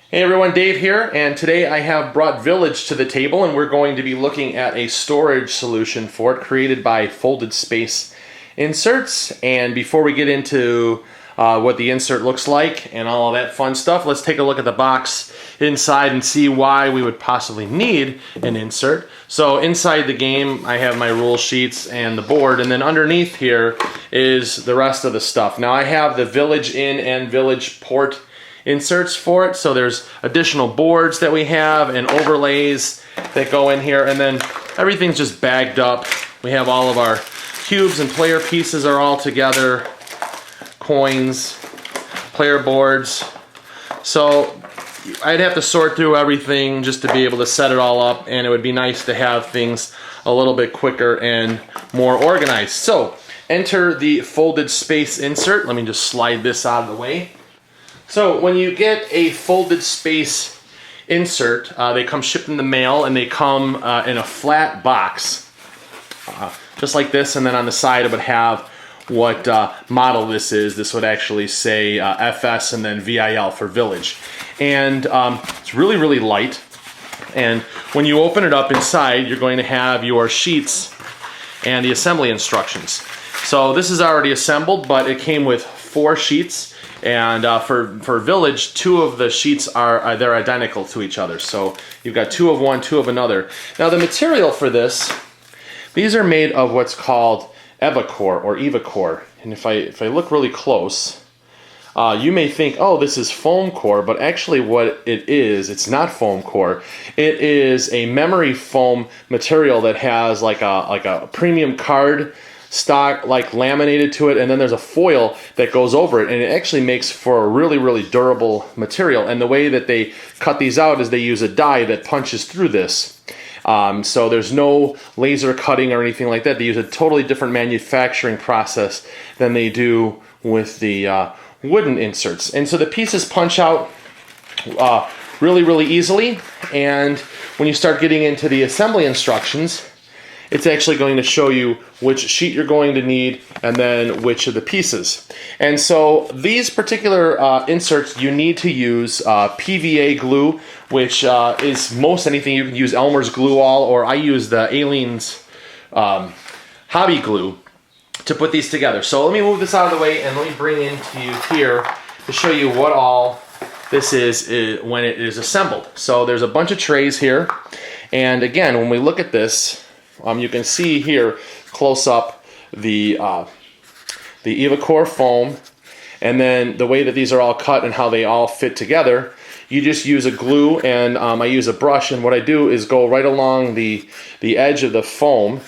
Hey everyone, Dave here, and today I have brought Village to the table, and we're going to be looking at a storage solution for it created by Folded Space Inserts. And before we get into what the insert looks like and all of that fun stuff, let's take a look at the box inside and see why we would possibly need an insert. So inside the game, I have my rule sheets and the board, and then underneath here is the rest of the stuff. Now I have the Village in and Village port inserts for it, so there's additional boards that we have and overlays that go in here, and then everything's just bagged up. We have all of our cubes and player pieces are all together, coins, player boards. So I'd have to sort through everything just to be able to set it all up, and it would be nice to have things a little bit quicker and more organized. So enter the Folded Space insert. Let me just slide this out of the way. So when you get a Folded Space insert, they come shipped in the mail, and they come in a flat box, just like this, and then on the side it would have what model this is. This would actually say FS and then VIL for Village. And it's really, really light. And when you open it up inside, you're going to have your sheets and the assembly instructions. So this is already assembled, but it came with 4 sheets. And for Village, 2 of the sheets are they're identical to each other. So you've got 2 of one, 2 of another. Now the material for this, these are made of what's called EvaCore or EvaCore. And if I look really close, you may think, oh, this is foam core, but actually what it is, it's not foam core. It is a memory foam material that has like a premium card stock like laminated to it, and then there's a foil that goes over it, and it actually makes for a really, really durable material. And the way that they cut these out is they use a die that punches through this. So there's no laser cutting or anything like that. They use a totally different manufacturing process than they do with the wooden inserts. And so the pieces punch out really, really easily. And when you start getting into the assembly instructions, it's actually going to show you which sheet you're going to need and then which of the pieces. And so these particular inserts, you need to use PVA glue, which is most anything. You can use Elmer's Glue All, or I use the Aleene's Hobby Glue to put these together. So let me move this out of the way and let me bring into you here to show you what all this is when it is assembled. So there's a bunch of trays here, and again, when we look at this, you can see here close up the EvaCore foam, and then the way that these are all cut and how they all fit together. You just use a glue, and I use a brush, and what I do is go right along the edge of the foam,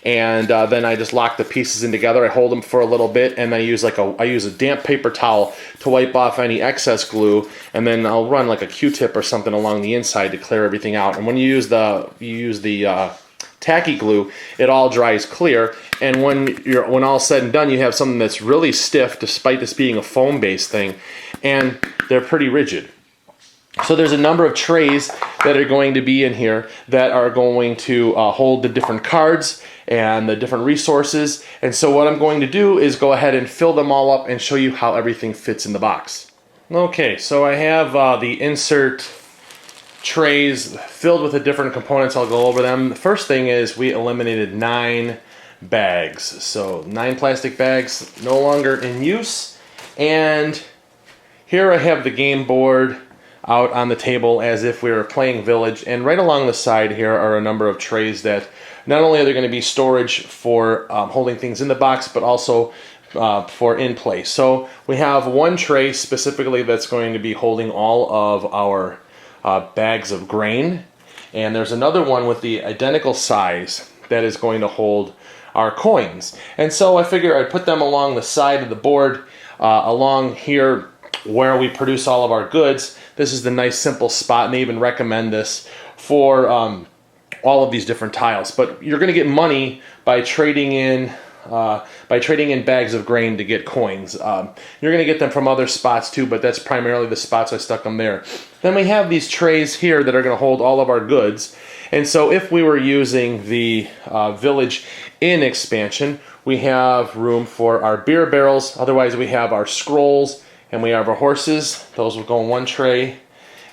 and then I just lock the pieces in together. I hold them for a little bit, and I use a damp paper towel to wipe off any excess glue, and then I'll run like a Q-tip or something along the inside to clear everything out. And when you use the tacky glue, it all dries clear, and when all said and done, you have something that's really stiff despite this being a foam-based thing, and they're pretty rigid. So there's a number of trays that are going to be in here that are going to hold the different cards and the different resources, and so what I'm going to do is go ahead and fill them all up and show you how everything fits in the box. Okay, so I have the insert trays filled with the different components. I'll go over them. The first thing is we eliminated 9 bags. So 9 plastic bags no longer in use. And here I have the game board out on the table as if we were playing Village. And right along the side here are a number of trays that not only are there going to be storage for holding things in the box, but also for in play. So we have one tray specifically that's going to be holding all of our bags of grain, and there's another one with the identical size that is going to hold our coins. And so I figure I'd put them along the side of the board, along here where we produce all of our goods. This is the nice simple spot, and they even recommend this for all of these different tiles. But you're going to get money by trading in bags of grain to get coins. You're going to get them from other spots too, but that's primarily the spots I stuck them there. Then we have these trays here that are going to hold all of our goods. And so if we were using the Village Inn expansion, we have room for our beer barrels. Otherwise we have our scrolls and we have our horses. Those will go in one tray.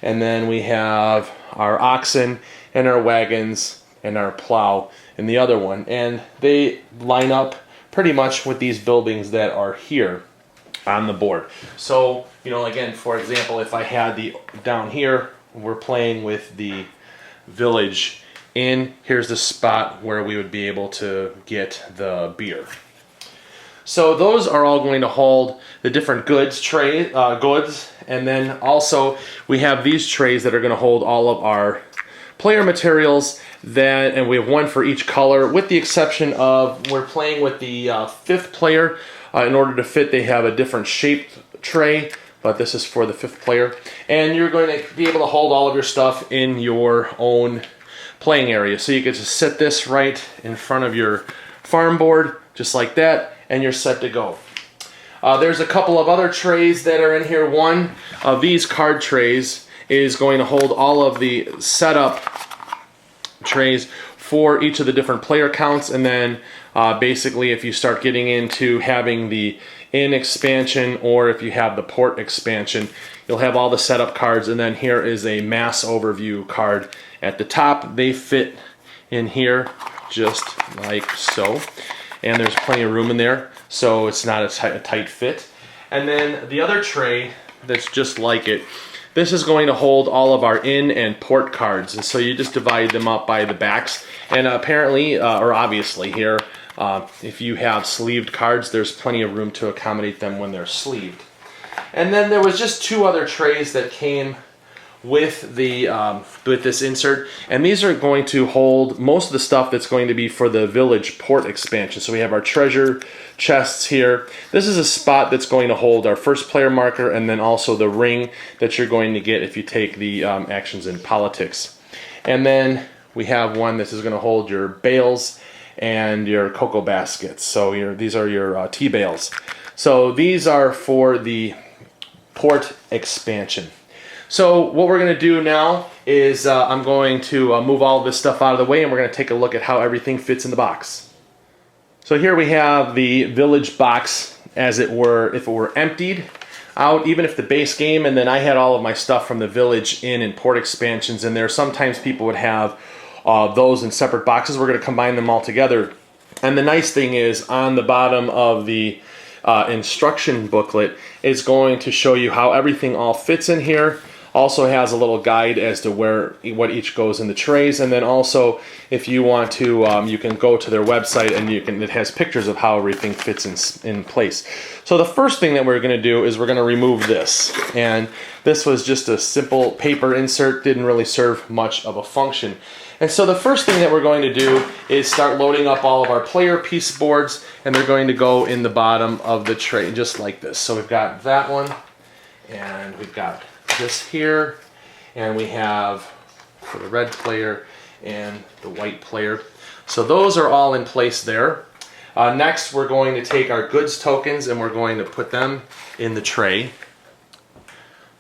and then we have our oxen and our wagons and our plow in the other one. And they line up pretty much with these buildings that are here on the board. So, you know, again, for example, if I had the down here, we're playing with the Village Inn. Here's the spot where we would be able to get the beer. So those are all going to hold the different goods, and then also we have these trays that are going to hold all of our player materials. And we have one for each color, with the exception of we're playing with the fifth player. In order to fit, they have a different shaped tray, but this is for the fifth player. And you're going to be able to hold all of your stuff in your own playing area. So you get to set this right in front of your farm board, just like that, and you're set to go. There's a couple of other trays that are in here. One of these card trays is going to hold all of the setup trays for each of the different player counts, and then basically if you start getting into having the inn expansion, or if you have the port expansion, you'll have all the setup cards. And then here is a mass overview card at the top. They fit in here just like so, and there's plenty of room in there, so it's not a tight fit. And then the other tray that's just like it, this is going to hold all of our in and port cards, and so you just divide them up by the backs. And apparently, or obviously here, if you have sleeved cards, there's plenty of room to accommodate them when they're sleeved. And then there was just two other trays that came with the with this insert, and these are going to hold most of the stuff that's going to be for the Village port expansion. So we have our treasure chests here. This is a spot that's going to hold our first player marker, and then also the ring that you're going to get if you take the actions in politics. And then we have one that is going to hold your bales and your cocoa baskets. So these are your tea bales. So these are for the port expansion. So what we're going to do now is I'm going to move all this stuff out of the way, and we're going to take a look at how everything fits in the box. So here we have the Village box, as it were, if it were emptied out, even if the base game, and then I had all of my stuff from the Village Inn and port expansions in there. Sometimes people would have those in separate boxes. We're going to combine them all together. And the nice thing is, on the bottom of the instruction booklet is going to show you how everything all fits in here. Also has a little guide as to what each goes in the trays, and then also if you want to, you can go to their website, and it has pictures of how everything fits in place. So the first thing that we're going to do is we're going to remove this, and this was just a simple paper insert, didn't really serve much of a function. And so the first thing that we're going to do is start loading up all of our player piece boards, and they're going to go in the bottom of the tray just like this. So we've got that one, and we've got this here, and we have for the red player and the white player. So those are all in place there. Next, we're going to take our goods tokens, and we're going to put them in the tray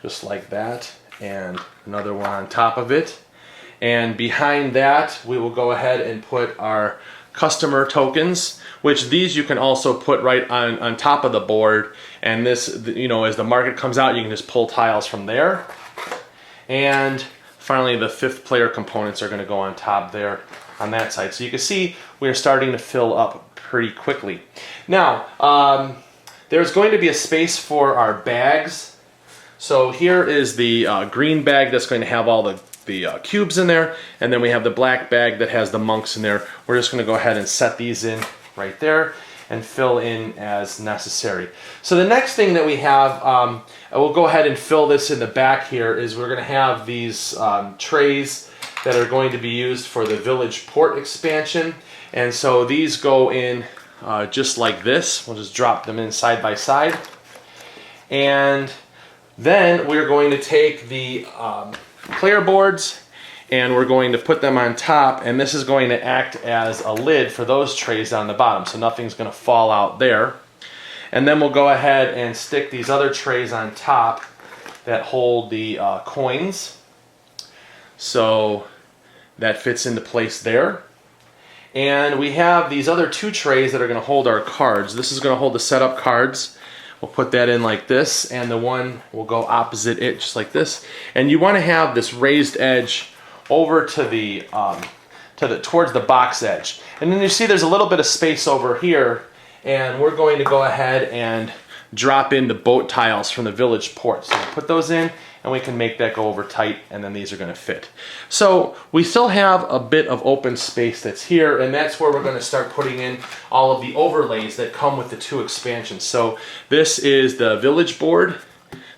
just like that, and another one on top of it. And behind that, we will go ahead and put our customer tokens, which these you can also put right on top of the board. And this, you know, as the market comes out, you can just pull tiles from there. And finally, the fifth player components are going to go on top there on that side. So you can see we're starting to fill up pretty quickly. Now, there's going to be a space for our bags. So here is the green bag that's going to have all the cubes in there, and then we have the black bag that has the monks in there. We're just going to go ahead and set these in right there and fill in as necessary. So the next thing that we have, we'll go ahead and fill this in the back here, is we're going to have these trays that are going to be used for the Village port expansion. And so these go in just like this. We'll just drop them in side by side. And then we're going to take the player boards, and we're going to put them on top, and this is going to act as a lid for those trays on the bottom, so nothing's going to fall out there. And then we'll go ahead and stick these other trays on top that hold the coins, so that fits into place there. And we have these other two trays that are going to hold our cards. This is going to hold the setup cards, we'll put that in like this, and the one will go opposite it just like this. And you want to have this raised edge over to the towards the box edge. And then you see there's a little bit of space over here, and we're going to go ahead and drop in the boat tiles from the Village port. So we put those in, and we can make that go over tight, and then these are going to fit. So we still have a bit of open space that's here, and that's where we're going to start putting in all of the overlays that come with the 2 expansions. So this is the Village board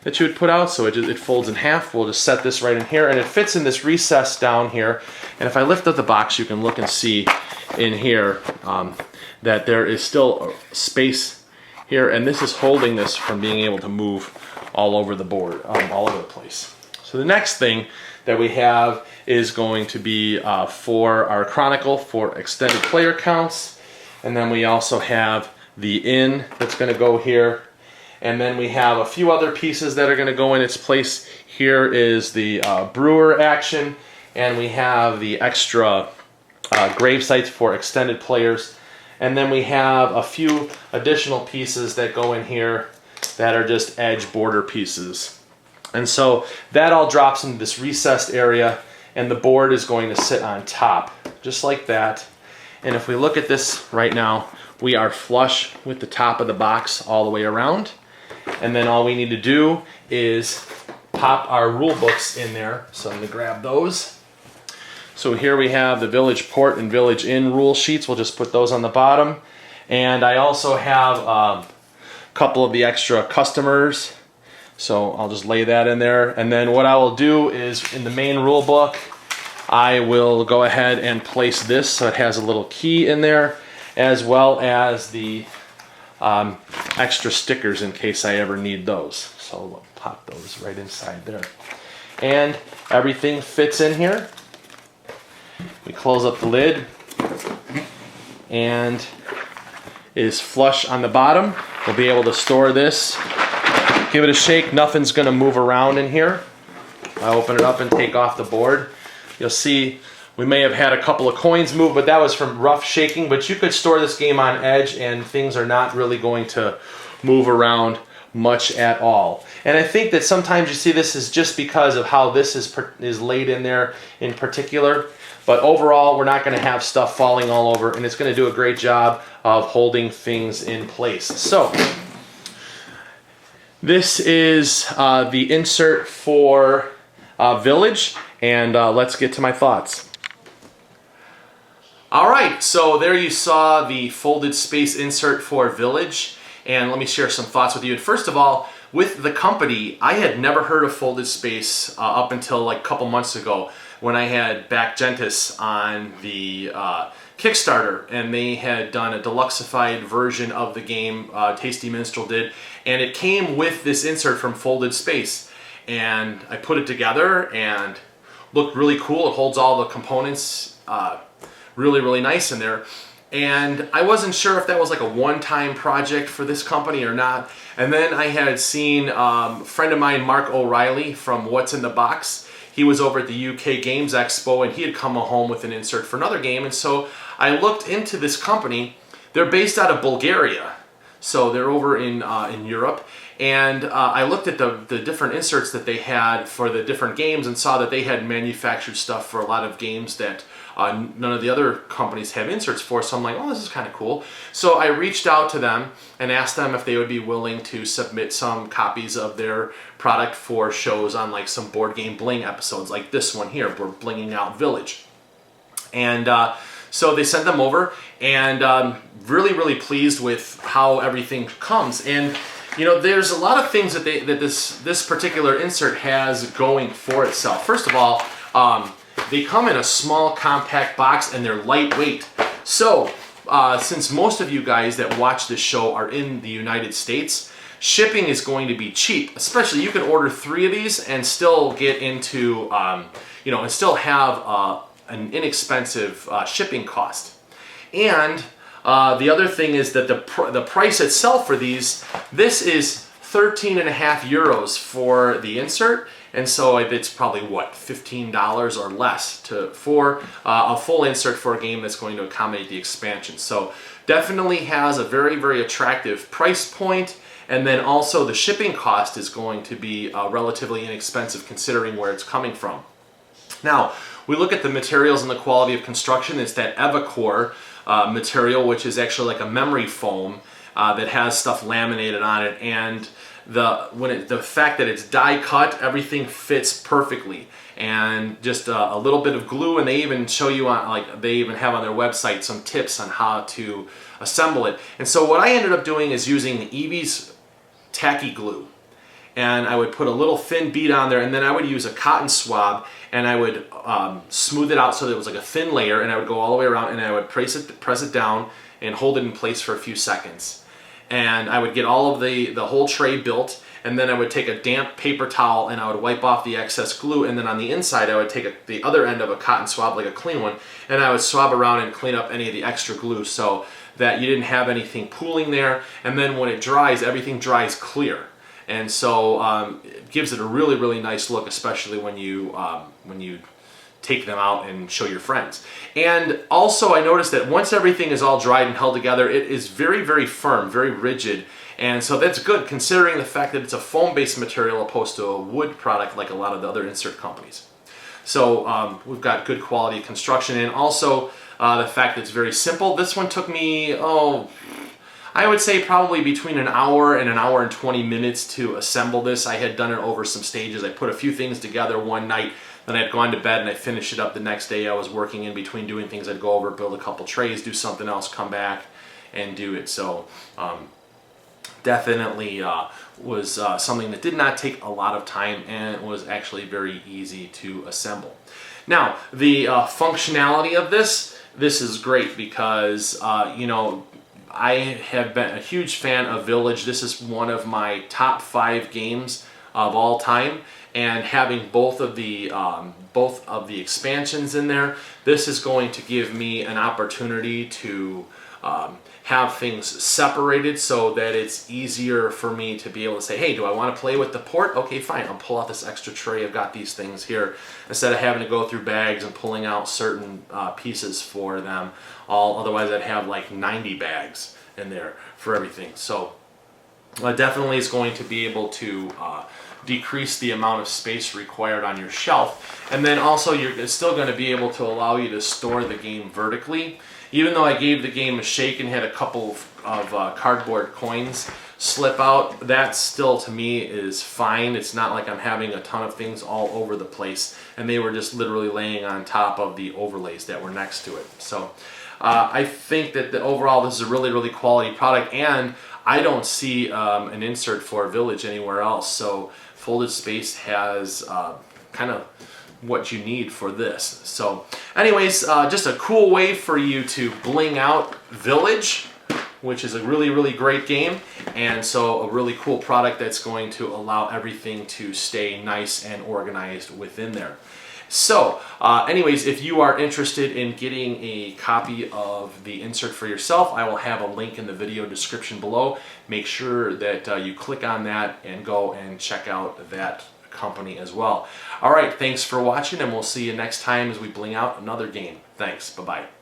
that you would put out, so it folds in half. We'll just set this right in here, and it fits in this recess down here. And if I lift up the box, you can look and see in here that there is still space here, and this is holding this from being able to move all over the board, all over the place. So the next thing that we have is going to be for our Chronicle for extended player counts, and then we also have the inn that's going to go here. And then we have a few other pieces that are going to go in its place. Here is the brewer action, and we have the extra grave sites for extended players. And then we have a few additional pieces that go in here that are just edge border pieces. And so that all drops into this recessed area, and the board is going to sit on top, just like that. And if we look at this right now, we are flush with the top of the box all the way around. And then all we need to do is pop our rule books in there. So I'm going to grab those. So here we have the Village Port and Village Inn rule sheets. We'll just put those on the bottom. And I also have a couple of the extra customers. So I'll just lay that in there. And then what I will do is in the main rule book, I will go ahead and place this so it has a little key in there, as well as the extra stickers in case I ever need those. So we'll pop those right inside there. And everything fits in here. We close up the lid, and it is flush on the bottom. We'll be able to store this. Give it a shake, nothing's going to move around in here. I open it up and take off the board. You'll see we may have had a couple of coins move, but that was from rough shaking. But you could store this game on edge, and things are not really going to move around much at all. And I think that sometimes you see this is just because of how this is laid in there in particular. But overall, we're not going to have stuff falling all over, and it's going to do a great job of holding things in place. So this is the insert for Village, and let's get to my thoughts. All right, so there you saw the folded space insert for Village, and let me share some thoughts with you. And first of all, with the company, I had never heard of folded space up until like a couple months ago when I had backed Gentis on the Kickstarter, and they had done a deluxeified version of the game, Tasty Minstrel did, and it came with this insert from Folded Space. And I put it together and looked really cool. It holds all the components really, really nice in there. And I wasn't sure if that was like a one-time project for this company or not. And then I had seen a friend of mine, Mark O'Reilly from What's in the Box. He was over at the UK Games Expo, and he had come home with an insert for another game. And so I looked into this company. They're based out of Bulgaria, so they're over in Europe. And I looked at the different inserts that they had for the different games and saw that they had manufactured stuff for a lot of games that none of the other companies have inserts for. So I'm like, oh, this is kind of cool. So I reached out to them and asked them if they would be willing to submit some copies of their product for shows on like some Board Game Bling episodes, like this one here, we're blinging out Village. And so they sent them over, and really, really pleased with how everything comes. And you know, there's a lot of things that this particular insert has going for itself. First of all, they come in a small, compact box, and they're lightweight. So, since most of you guys that watch this show are in the United States, shipping is going to be cheap. Especially, you can order 3 of these and still get into, you know, and still have an inexpensive shipping cost. And the other thing is that the price itself for these, this is 13.5 euros for the insert, and so it's probably what, $15 or less for a full insert for a game that's going to accommodate the expansion. So definitely has a very, very attractive price point, And then also the shipping cost is going to be relatively inexpensive considering where it's coming from. Now, we look at the materials and the quality of construction. It's that EvaCore material, which is actually like a memory foam that has stuff laminated on it, and the fact that it's die cut, everything fits perfectly. And just a little bit of glue, and they even show you on, like, they even have on their website some tips on how to assemble it. And so what I ended up doing is using Eevee's tacky glue, and I would put a little thin bead on there, and then I would use a cotton swab, and I would smooth it out so that it was like a thin layer, and I would go all the way around, and I would press it down and hold it in place for a few seconds. And I would get all of the whole tray built, and then I would take a damp paper towel and I would wipe off the excess glue, and then on the inside I would take the other end of a cotton swab, like a clean one, and I would swab around and clean up any of the extra glue so that you didn't have anything pooling there. And then when it dries, everything dries clear. And so it gives it a really, really nice look, especially when you take them out and show your friends. And also I noticed that once everything is all dried and held together, it is very, very firm, very rigid. And so that's good considering the fact that it's a foam-based material opposed to a wood product like a lot of the other insert companies. So we've got good quality construction, and also the fact that it's very simple. This one took me, I would say probably between an hour and 20 minutes to assemble this. I had done it over some stages. I put a few things together one night, then I'd gone to bed and I finished it up the next day. I was working in between doing things. I'd go over, build a couple trays, do something else, come back and do it. So definitely was something that did not take a lot of time, and it was actually very easy to assemble. Now, the functionality of this is great because, you know, I have been a huge fan of Village. This is one of my top 5 games of all time, and having both of the expansions in there, this is going to give me an opportunity to have things separated so that it's easier for me to be able to say, hey, do I want to play with the port? Okay, fine, I'll pull out this extra tray. I've got these things here, instead of having to go through bags and pulling out certain pieces for them. Otherwise I'd have like 90 bags in there for everything. So definitely is going to be able to decrease the amount of space required on your shelf. And then also it's still going to be able to allow you to store the game vertically. Even though I gave the game a shake and had a couple of cardboard coins slip out, that still to me is fine. It's not like I'm having a ton of things all over the place, and they were just literally laying on top of the overlays that were next to it. So I think that overall this is a really, really quality product, and I don't see an insert for Village anywhere else. So Folded Space has kind of what you need for this. So anyways, just a cool way for you to bling out Village, which is a really, really great game, and so a really cool product that's going to allow everything to stay nice and organized within there. So anyways, if you are interested in getting a copy of the insert for yourself, I will have a link in the video description below. Make sure that you click on that and go and check out that company as well. All right, thanks for watching, and we'll see you next time as we bling out another game. Thanks, bye-bye.